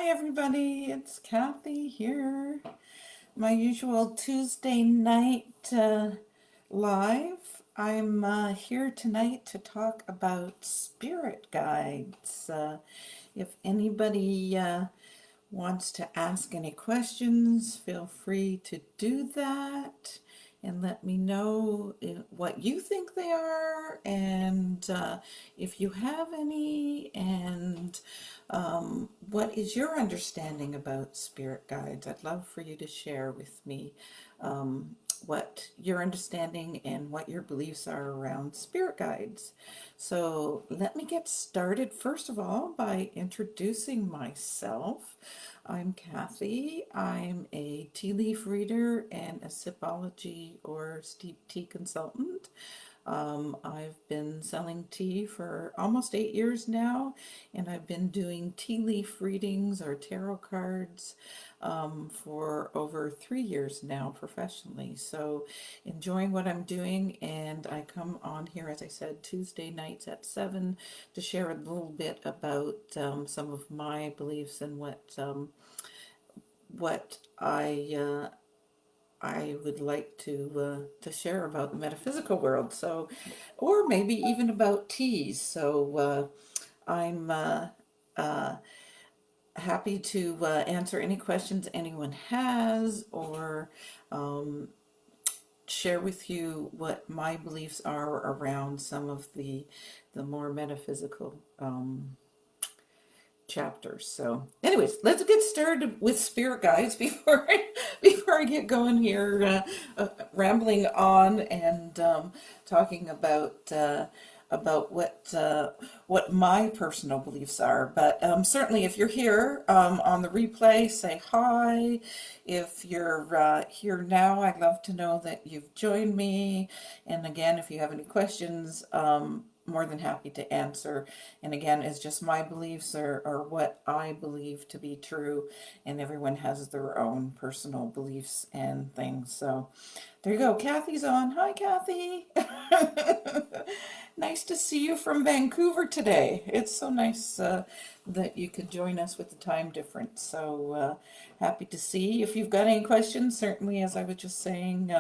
everybody, it's Kathy here. My usual Tuesday night live. I'm here tonight to talk about spirit guides. If anybody wants to ask any questions, feel free to do that and let me know what you think they are and if you have any, and what is your understanding about spirit guides. I'd love for you to share with me what your understanding and what your beliefs are around spirit guides. So let me get started first of all by introducing myself. I'm Kathy. I'm a tea leaf reader and a sipology or steep tea consultant. I've been selling tea for almost 8 years now, and I've been doing tea leaf readings or tarot cards for over 3 years now professionally. So, enjoying what I'm doing, and I come on here, as I said, Tuesday nights at 7 to share a little bit about some of my beliefs and what I would like to share about the metaphysical world. So, or maybe even about teas. So I'm happy to answer any questions anyone has, or share with you what my beliefs are around some of the more metaphysical chapters. So, anyways, let's get started with spirit guides before I get going here, rambling on and talking about what my personal beliefs are. But certainly, if you're here on the replay, say hi. If you're here now, I'd love to know that you've joined me. And again, if you have any questions, more than happy to answer. And again, it's just my beliefs or what I believe to be true, and everyone has their own personal beliefs and things. So there you go. Kathy's on. Hi, Kathy. Nice to see you from Vancouver today. It's so nice that you could join us with the time difference. So happy to see. If you've got any questions, certainly, as I was just saying,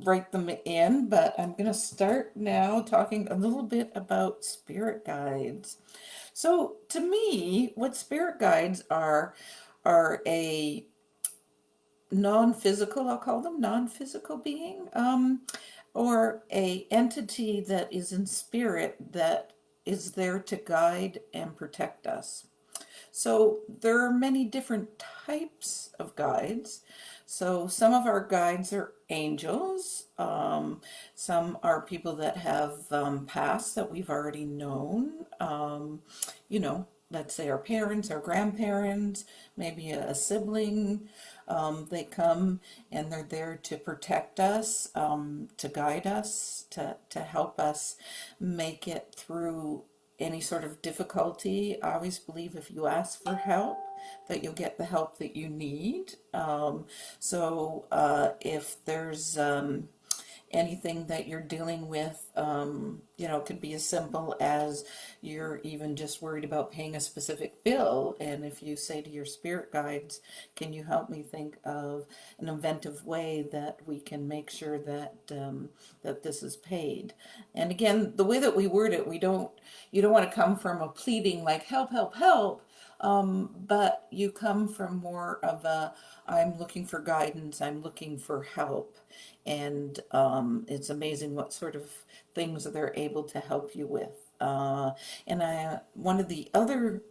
write them in, but I'm going to start now talking a little bit about spirit guides. So, to me, what spirit guides are a non-physical, I'll call them non-physical being, or a entity that is in spirit that is there to guide and protect us. So there are many different types of guides. So some of our guides are angels. Some are people that have passed that we've already known. Let's say our parents, our grandparents, maybe a sibling. They come and they're there to protect us, to guide us, to help us make it through any sort of difficulty. I always believe if you ask for help, that you'll get the help that you need. If there's anything that you're dealing with, it could be as simple as you're even just worried about paying a specific bill. And if you say to your spirit guides, can you help me think of an inventive way that we can make sure that that this is paid? And again, the way that we word it, you don't want to come from a pleading like help, help, help. But you come from more of I'm looking for guidance, I'm looking for help. And it's amazing what sort of things they're able to help you with. One of the other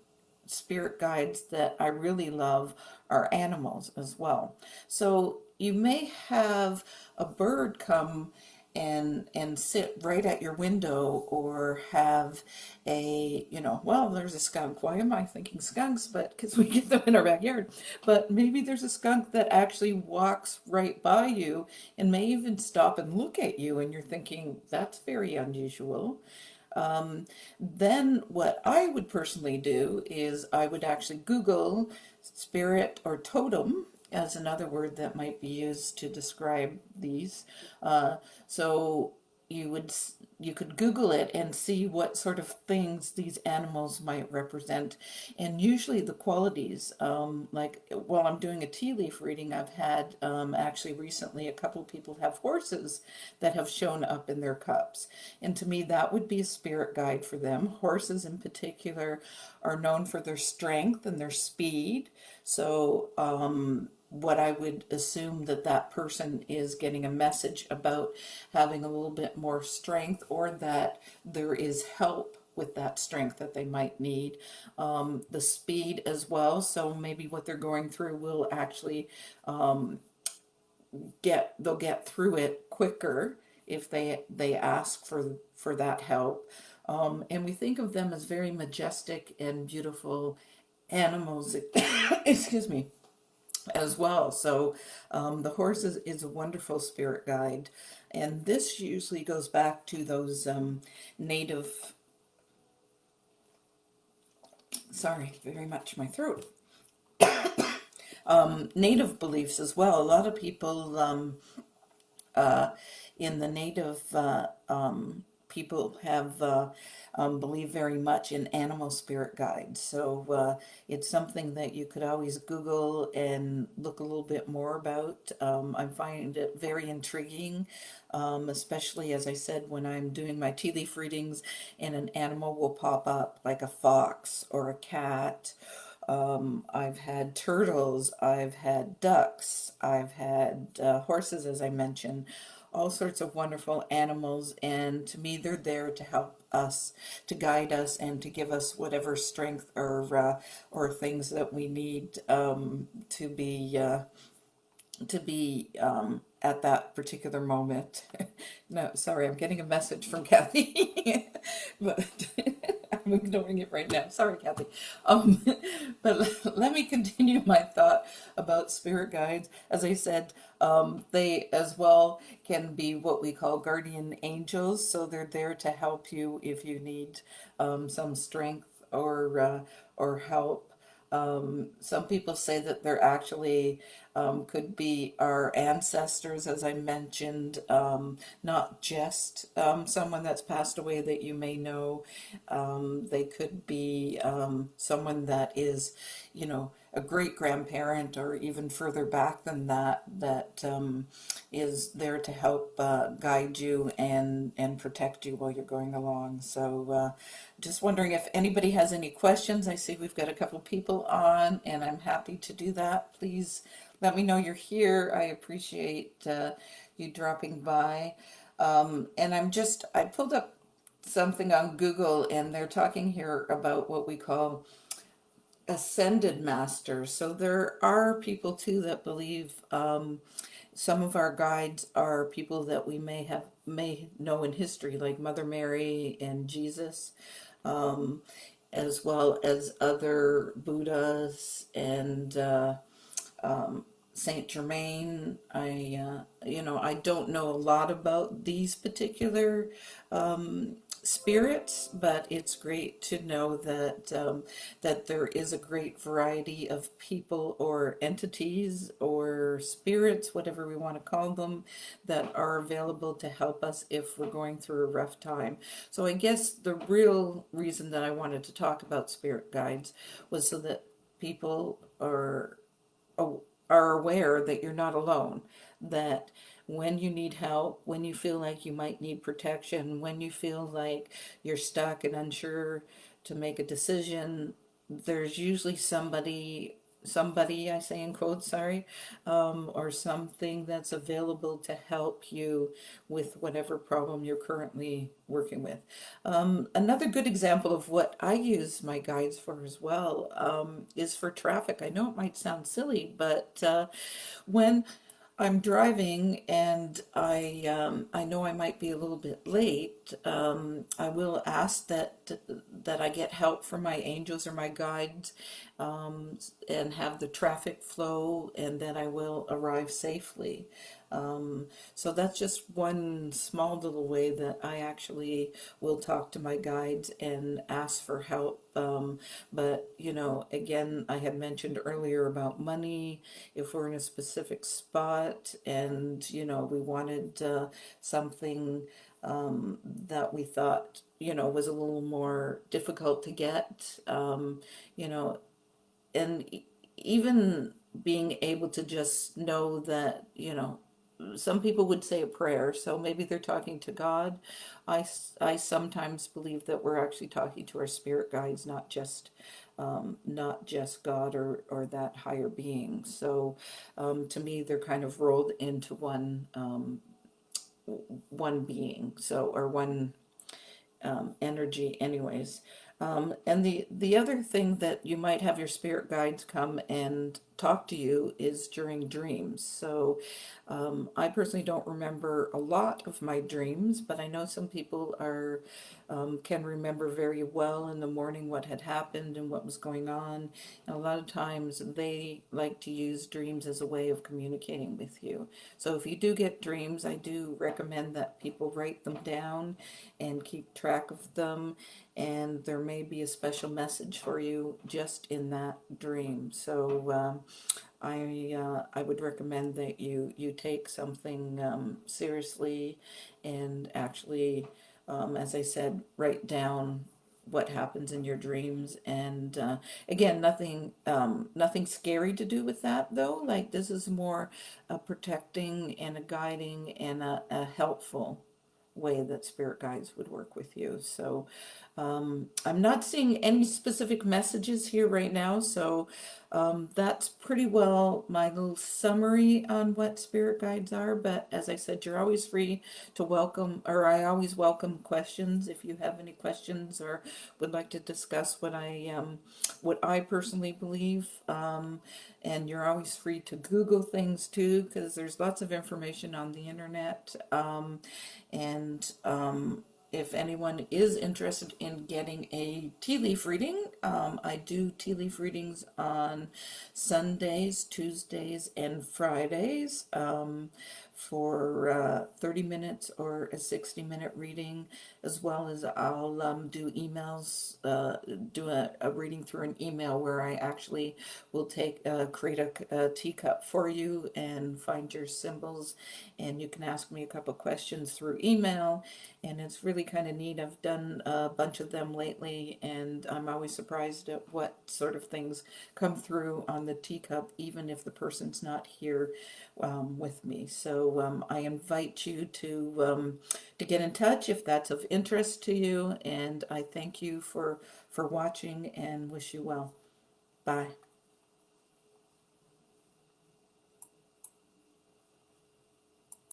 spirit guides that I really love are animals as well. So you may have a bird come and sit right at your window, or have there's a skunk. Why am I thinking skunks? But because we get them in our backyard. But maybe there's a skunk that actually walks right by you and may even stop and look at you, and you're thinking, that's very unusual. Then what I would personally do is I would actually Google spirit or totem as another word that might be used to describe these. So you could Google it and see what sort of things these animals might represent, and usually the qualities. Like while I'm doing a tea leaf reading, I've had actually recently a couple people have horses that have shown up in their cups, and to me that would be a spirit guide for them. Horses in particular are known for their strength and their speed, so what I would assume that that person is getting a message about having a little bit more strength, or that there is help with that strength that they might need. The speed as well, so maybe what they're going through will actually they'll get through it quicker if they ask for that help. And we think of them as very majestic and beautiful animals. Excuse me, as well. So the horse is a wonderful spirit guide. And this usually goes back to those native, sorry, very much my throat, native beliefs as well. A lot of people in the native people have believe very much in animal spirit guides. So it's something that you could always Google and look a little bit more about. I find it very intriguing, especially as I said, when I'm doing my tea leaf readings and an animal will pop up like a fox or a cat. I've had turtles, I've had ducks, I've had horses, as I mentioned, all sorts of wonderful animals. And to me, they're there to help us, to guide us, and to give us whatever strength or things that we need to be at that particular moment. No, sorry, I'm getting a message from Kathy, but I'm ignoring it right now. Sorry, Kathy. But let me continue my thought about spirit guides. As I said, they as well can be what we call guardian angels. So they're there to help you if you need some strength or help. Some people say that they're actually could be our ancestors, as I mentioned, not just someone that's passed away that you may know. They could be someone that is, a great grandparent or even further back than that, that is there to help guide you and protect you while you're going along. So just wondering if anybody has any questions. I see we've got a couple people on, and I'm happy to do that. Please let me know you're here. I appreciate you dropping by. And I pulled up something on Google, and they're talking here about what we call ascended masters. So there are people too that believe some of our guides are people that we may know in history, like Mother Mary and Jesus, as well as other Buddhas and Saint Germain. I don't know a lot about these particular spirits, but it's great to know that there is a great variety of people or entities or spirits, whatever we want to call them, that are available to help us if we're going through a rough time. So I guess the real reason that I wanted to talk about spirit guides was so that people are aware that you're not alone, that when you need help, when you feel like you might need protection, when you feel like you're stuck and unsure to make a decision, there's usually somebody, I say in quotes, sorry, or something that's available to help you with whatever problem you're currently working with. Another good example of what I use my guides for as well is for traffic. I know it might sound silly, but when I'm driving and I know I might be a little bit late, I will ask that I get help from my angels or my guides, and have the traffic flow, and that I will arrive safely. So that's just one small little way that I actually will talk to my guides and ask for help. But, again, I had mentioned earlier about money. If we're in a specific spot and, we wanted something that we thought, was a little more difficult to get, you know, and even being able to just know that, some people would say a prayer, so maybe they're talking to God. I sometimes believe that we're actually talking to our spirit guides, not just God or that higher being. So to me, they're kind of rolled into one being, so or one energy anyways. And the other thing that you might have your spirit guides come and talk to you is during dreams. So I personally don't remember a lot of my dreams, but I know some people can remember very well in the morning what had happened and what was going on. And a lot of times they like to use dreams as a way of communicating with you. So if you do get dreams, I do recommend that people write them down and keep track of them. And there may be a special message for you just in that dream. So I would recommend that you take something seriously and actually, as I said, write down what happens in your dreams. And again, nothing scary to do with that though. Like this is more a protecting and a guiding and a helpful way that spirit guides would work with you. So I'm not seeing any specific messages here right now, so that's pretty well my little summary on what spirit guides are. But as I said, you're always free to welcome, or I always welcome questions if you have any questions or would like to discuss what I personally believe. And you're always free to Google things too, because there's lots of information on the internet. And if anyone is interested in getting a tea leaf reading, I do tea leaf readings on Sundays, Tuesdays, and Fridays for 30 minutes or a 60-minute reading, as well as I'll do emails, do a reading through an email where I actually will create a teacup for you and find your symbols, and you can ask me a couple questions through email, and it's really kind of neat. I've done a bunch of them lately, and I'm always surprised at what sort of things come through on the teacup, even if the person's not here with me. So I invite you to get in touch if that's of interest to you, and I thank you for watching and wish you well. Bye.